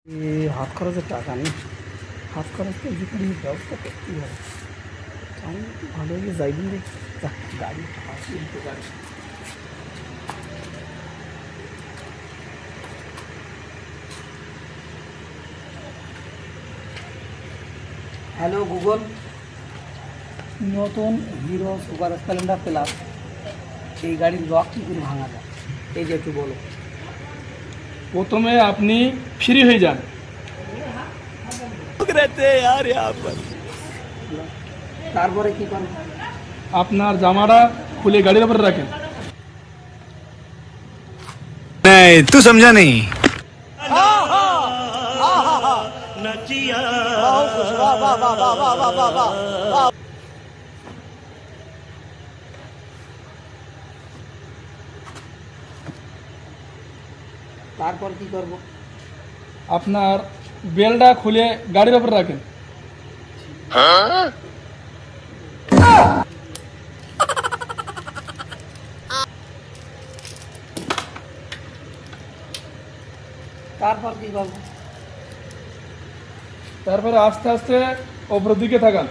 হাত খরচের টাকা নেই, হাত খরচটা যেখানে ব্যবস্থা করতেই হবে। আমি একটু ভালো হয়ে যাইবেন রে, গাড়ি আসি তো গাড়ি। হ্যালো গুগল, নতুন হিরো সুপার স্প্লেন্ডার প্লাস এই গাড়ির লক কী করে ভাঙা যায়, এই যে একটু বলো। প্রথমে আপনি ফ্রি হয়ে যান। তারপরে কি করবো? আপনার জামাটা খুলে গাড়ির উপরে রাখেন। नहीं तू समझा नहीं। তারপর কি করবো? আপনার বেলটা খুলে গাড়ির উপরে রাখেন। তারপর কি করবো? তারপরে আস্তে আস্তে ওপরের দিকে তাকান।